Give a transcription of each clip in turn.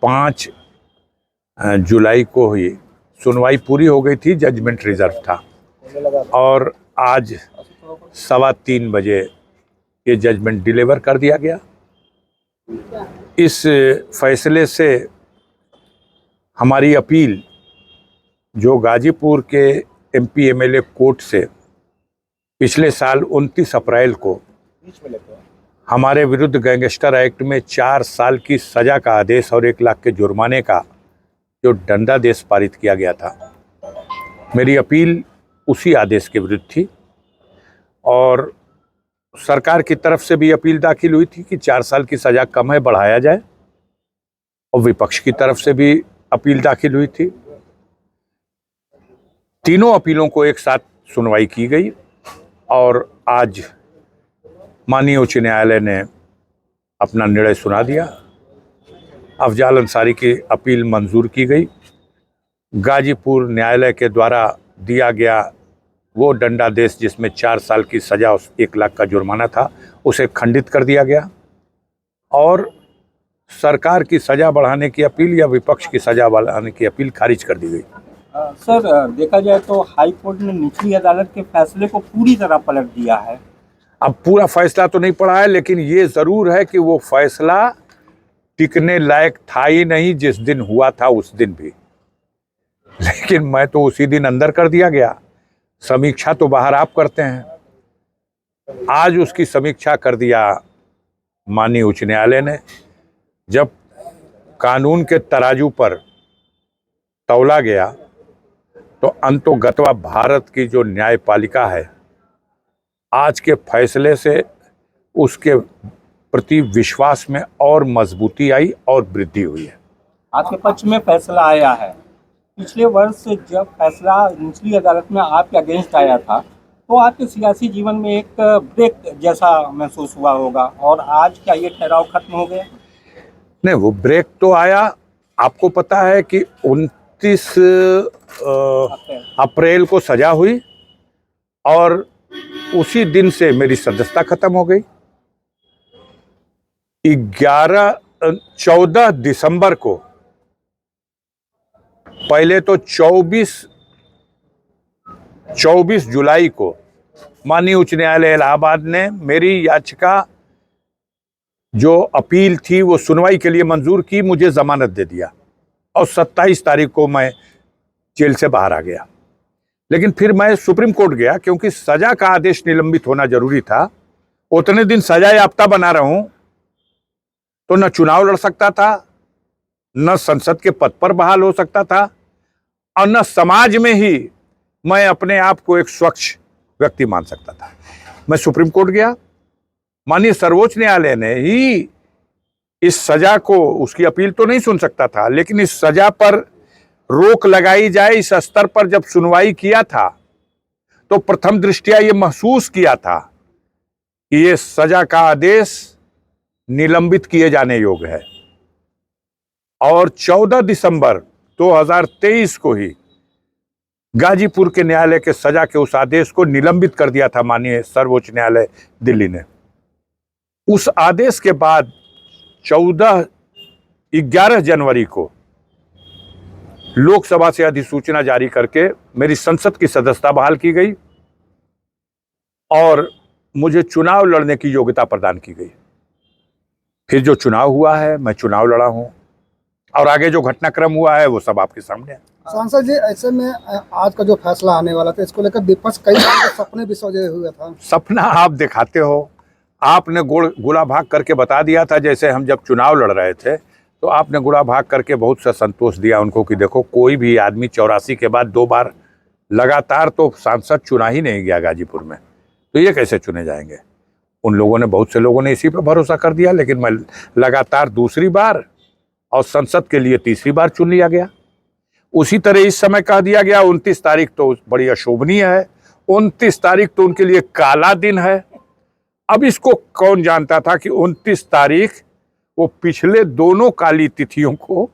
5 जुलाई को ही सुनवाई पूरी हो गई थी, जजमेंट रिजर्व था और आज 3:15 बजे ये जजमेंट डिलीवर कर दिया गया। इस फैसले से हमारी अपील जो गाजीपुर के एमपी एमएलए कोर्ट से पिछले साल 29 अप्रैल को हमारे विरुद्ध गैंगस्टर एक्ट में 4 साल की सजा का आदेश और 1 लाख के जुर्माने का जो दंडादेश पारित किया गया था, मेरी अपील उसी आदेश के विरुद्ध थी और सरकार की तरफ से भी अपील दाखिल हुई थी कि 4 साल की सजा कम है, बढ़ाया जाए, और विपक्ष की तरफ से भी अपील दाखिल हुई थी। तीनों अपीलों को एक साथ सुनवाई की गई और आज माननीय उच्च न्यायालय ने अपना निर्णय सुना दिया। अफजाल अंसारी की अपील मंजूर की गई। गाजीपुर न्यायालय के द्वारा दिया गया वो दंडादेश जिसमें 4 साल की सजा और 1 लाख का जुर्माना था, उसे खंडित कर दिया गया और सरकार की सजा बढ़ाने की अपील या विपक्ष की सजा बढ़ाने की अपील खारिज कर दी गई। सर, देखा जाए तो हाई कोर्ट ने निचली अदालत के फैसले को पूरी तरह पलट दिया है। अब पूरा फैसला तो नहीं पड़ा है, लेकिन ये जरूर है कि वो फैसला टिकने लायक था ही नहीं जिस दिन हुआ था उस दिन भी, लेकिन मैं तो उसी दिन अंदर कर दिया गया। समीक्षा तो बाहर आप करते हैं, आज उसकी समीक्षा कर दिया माननीय उच्च न्यायालय ने। जब कानून के तराजू पर तौला गया तो अंतोगत्वा भारत की जो न्यायपालिका है, आज के फैसले से उसके प्रति विश्वास में और मजबूती आई और वृद्धि हुई है। आपके पक्ष में फैसला आया है। पिछले वर्ष जब फैसला निचली अदालत में आपके अगेंस्ट आया था तो आपके सियासी जीवन में एक ब्रेक जैसा महसूस हुआ होगा, और आज क्या ये ठहराव खत्म हो गया? नहीं, वो ब्रेक तो आया। आपको पता है कि 29 अप्रैल को सजा हुई और उसी दिन से मेरी सदस्यता खत्म हो गई। 14 दिसंबर को, पहले तो 24 जुलाई को माननीय उच्च न्यायालय इलाहाबाद ने मेरी याचिका जो अपील थी वो सुनवाई के लिए मंजूर की, मुझे जमानत दे दिया और 27 तारीख को मैं जेल से बाहर आ गया। लेकिन फिर मैं सुप्रीम कोर्ट गया क्योंकि सजा का आदेश निलंबित होना जरूरी था। उतने दिन सजा याफ्ता बना रहूं तो न चुनाव लड़ सकता था, न संसद के पद पर बहाल हो सकता था और न समाज में ही मैं अपने आप को एक स्वच्छ व्यक्ति मान सकता था। मैं सुप्रीम कोर्ट गया, माननीय सर्वोच्च न्यायालय ने ही इस सजा को, उसकी अपील तो नहीं सुन सकता था, लेकिन इस सजा पर रोक लगाई जाए इस स्तर पर जब सुनवाई किया था तो प्रथम दृष्टया ये महसूस किया था कि ये सजा का आदेश निलंबित किए जाने योग्य है। और 14 दिसंबर 2023 को ही गाजीपुर के न्यायालय के सजा के उस आदेश को निलंबित कर दिया था माननीय सर्वोच्च न्यायालय दिल्ली ने। उस आदेश के बाद 11 जनवरी को लोकसभा से अधिसूचना जारी करके मेरी संसद की सदस्यता बहाल की गई और मुझे चुनाव लड़ने की योग्यता प्रदान की गई। फिर जो चुनाव हुआ है, मैं चुनाव लड़ा हूं और आगे जो घटनाक्रम हुआ है वो सब आपके सामने है। सांसद जी, ऐसे में आज का जो फैसला आने वाला था, इसको लेकर विपक्ष कई सारे सपने भी सजे हुए था। सपना आप दिखाते हो, आपने गुड़ा भाग करके बता दिया था। जैसे हम जब चुनाव लड़ रहे थे तो आपने गुड़ा भाग करके बहुत सा संतोष दिया उनको कि देखो, कोई भी आदमी 84 के बाद 2 बार लगातार तो सांसद चुना ही नहीं गया गाजीपुर में, तो ये कैसे चुने जाएंगे। उन लोगों ने, बहुत से लोगों ने इसी पर भरोसा कर दिया, लेकिन मैं लगातार दूसरी बार और संसद के लिए तीसरी बार चुन लिया गया। उसी तरह इस समय कह दिया गया 29 तारीख तो बड़ी अशोभनीय है, 29 तारीख तो उनके लिए काला दिन है। अब इसको कौन जानता था कि 29 तारीख वो पिछले दोनों काली तिथियों को,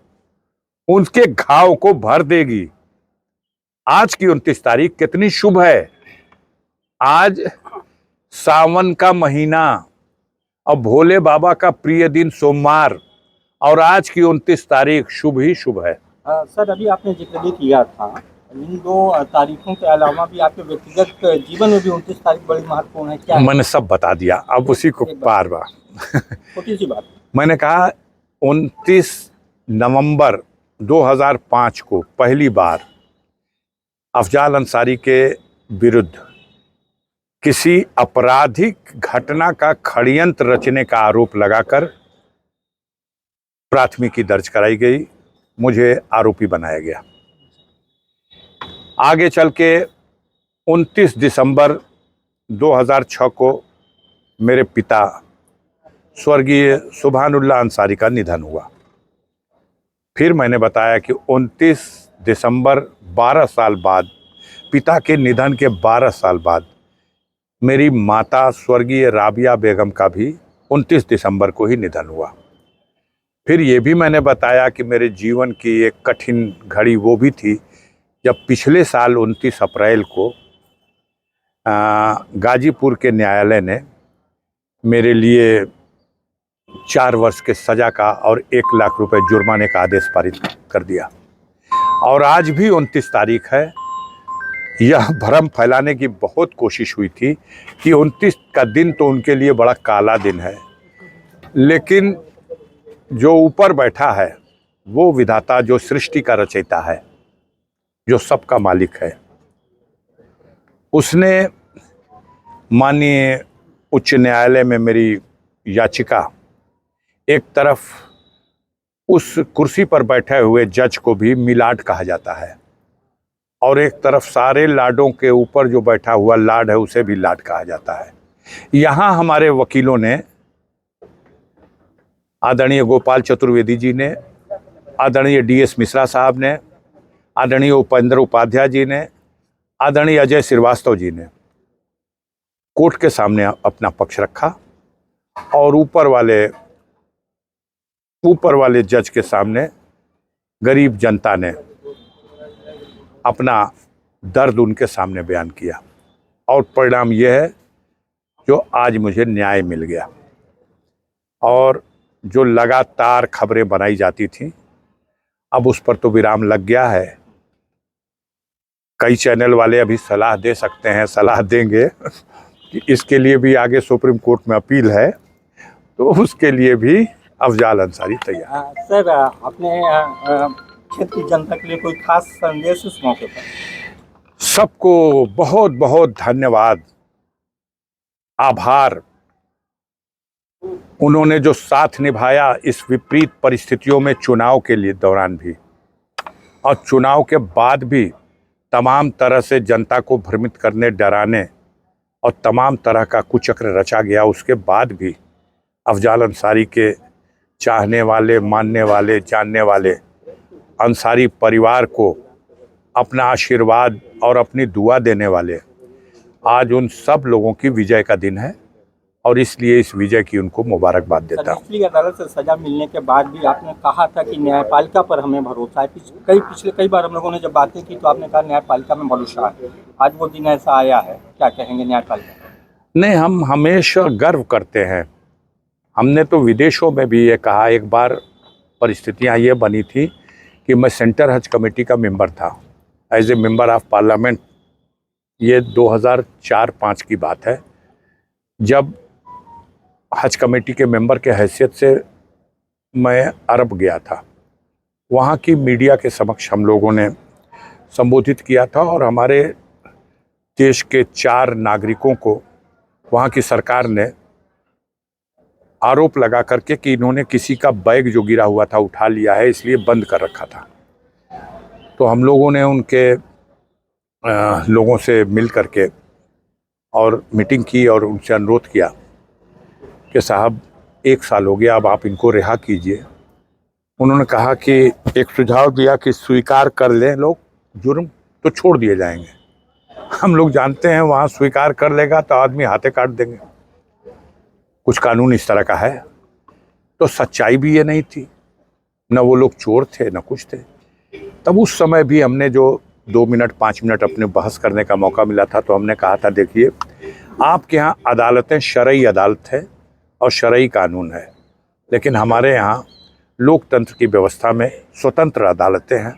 उनके घाव को भर देगी। आज की 29 तारीख कितनी शुभ है। आज सावन का महीना और भोले बाबा का प्रिय दिन सोमवार और आज की 29 तारीख शुभ ही शुभ है। सर, अभी आपने जिक्र भी किया था, इन 2 तारीखों के अलावा भी आपके व्यक्तिगत जीवन में भी 29 तारीख बड़ी महत्वपूर्ण है, क्या है? मैंने सब बता दिया, अब उसी को एक बार। बार बार छोटी सी बात। मैंने कहा 29 नवंबर 2005 को पहली बार अफजाल अंसारी के विरुद्ध किसी आपराधिक घटना का षड्यंत्र रचने का आरोप लगाकर प्राथमिकी दर्ज कराई गई, मुझे आरोपी बनाया गया। आगे चल के 29 दिसंबर 2006 को मेरे पिता स्वर्गीय सुभानुल्लाह अंसारी का निधन हुआ। फिर मैंने बताया कि 29 दिसंबर 12 साल बाद, पिता के निधन के 12 साल बाद, मेरी माता स्वर्गीय राबिया बेगम का भी 29 दिसंबर को ही निधन हुआ। फिर ये भी मैंने बताया कि मेरे जीवन की एक कठिन घड़ी वो भी थी जब पिछले साल 29 अप्रैल को गाजीपुर के न्यायालय ने मेरे लिए 4 वर्ष के सज़ा का और 1 लाख रुपए जुर्माने का आदेश पारित कर दिया। और आज भी 29 तारीख है। यह भ्रम फैलाने की बहुत कोशिश हुई थी कि 29 का दिन तो उनके लिए बड़ा काला दिन है, लेकिन जो ऊपर बैठा है वो विधाता, जो सृष्टि का रचयिता है, जो सबका मालिक है, उसने माननीय उच्च न्यायालय में मेरी याचिका, एक तरफ उस कुर्सी पर बैठे हुए जज को भी मिलाड कहा जाता है और एक तरफ सारे लाडों के ऊपर जो बैठा हुआ लाड है उसे भी लाड कहा जाता है। यहाँ हमारे वकीलों ने, आदरणीय गोपाल चतुर्वेदी जी ने, आदरणीय DS मिश्रा साहब ने, आदरणीय उपेंद्र उपाध्याय जी ने, आदरणीय अजय श्रीवास्तव जी ने कोर्ट के सामने अपना पक्ष रखा और ऊपर वाले जज के सामने गरीब जनता ने अपना दर्द उनके सामने बयान किया और परिणाम यह है जो आज मुझे न्याय मिल गया। और जो लगातार खबरें बनाई जाती थी, अब उस पर तो विराम लग गया है। कई चैनल वाले अभी सलाह दे सकते हैं, सलाह देंगे कि इसके लिए भी आगे सुप्रीम कोर्ट में अपील है, तो उसके लिए भी अफजाल अंसारी तैयार। सर, अपने क्षेत्र की जनता के लिए कोई खास संदेश इस मौके पर? सबको बहुत बहुत धन्यवाद, आभार। उन्होंने जो साथ निभाया इस विपरीत परिस्थितियों में, चुनाव के लिए दौरान भी और चुनाव के बाद भी, तमाम तरह से जनता को भ्रमित करने, डराने और तमाम तरह का कुचक्र रचा गया, उसके बाद भी अफजाल अंसारी के चाहने वाले, मानने वाले, जानने वाले अंसारी परिवार को अपना आशीर्वाद और अपनी दुआ देने वाले, आज उन सब लोगों की विजय का दिन है और इसलिए इस विजय की उनको मुबारकबाद देता हूँ। निचली अदालत से सजा मिलने के बाद भी आपने कहा था कि न्यायपालिका पर हमें भरोसा है। पिछले कई बार हम लोगों ने जब बातें की तो आपने कहा न्यायपालिका में भरोसा है। आज वो दिन ऐसा आया है, क्या कहेंगे न्यायपालिका? नहीं, हम हमेशा गर्व करते हैं। हमने तो विदेशों में भी ये कहा, एक बार परिस्थितियाँ ये बनी थी कि मैं सेंटर हज कमेटी का मेंबर था, as a member of parliament. ये 2004-05 की बात है, जब हज कमेटी के मेंबर के हैसियत से मैं अरब गया था। वहाँ की मीडिया के समक्ष हम लोगों ने संबोधित किया था और हमारे देश के 4 नागरिकों को वहाँ की सरकार ने आरोप लगा करके कि इन्होंने किसी का बैग जो गिरा हुआ था उठा लिया है, इसलिए बंद कर रखा था। तो हम लोगों ने उनके लोगों से मिल करके और मीटिंग की और उनसे अनुरोध किया कि साहब 1 साल हो गया, अब आप इनको रिहा कीजिए। उन्होंने कहा कि एक सुझाव दिया कि स्वीकार कर लें लोग जुर्म तो छोड़ दिए जाएंगे। हम लोग जानते हैं वहाँ स्वीकार कर लेगा तो आदमी हाथे काट देंगे, कुछ कानून इस तरह का है। तो सच्चाई भी ये नहीं थी, न वो लोग चोर थे न कुछ थे। तब उस समय भी हमने जो 2 मिनट 5 मिनट अपने बहस करने का मौका मिला था, तो हमने कहा था देखिए, आपके यहाँ अदालतें शरई अदालत है और शरई कानून है, लेकिन हमारे यहाँ लोकतंत्र की व्यवस्था में स्वतंत्र अदालतें हैं।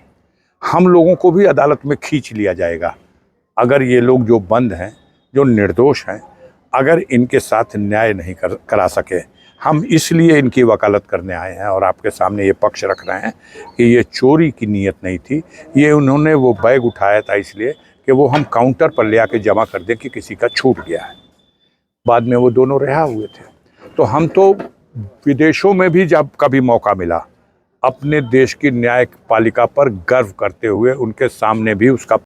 हम लोगों को भी अदालत में खींच लिया जाएगा अगर ये लोग जो बंद हैं, जो निर्दोष हैं, अगर इनके साथ न्याय नहीं करा सके। हम इसलिए इनकी वकालत करने आए हैं और आपके सामने ये पक्ष रख रहे हैं कि ये चोरी की नीयत नहीं थी, ये उन्होंने वो बैग उठाया था इसलिए कि वो हम काउंटर पर ले आके जमा कर दें कि किसी का छूट गया है। बाद में वो दोनों रिहा हुए थे। तो हम तो विदेशों में भी जब कभी मौका मिला, अपने देश की न्यायपालिका पर गर्व करते हुए उनके सामने भी उसका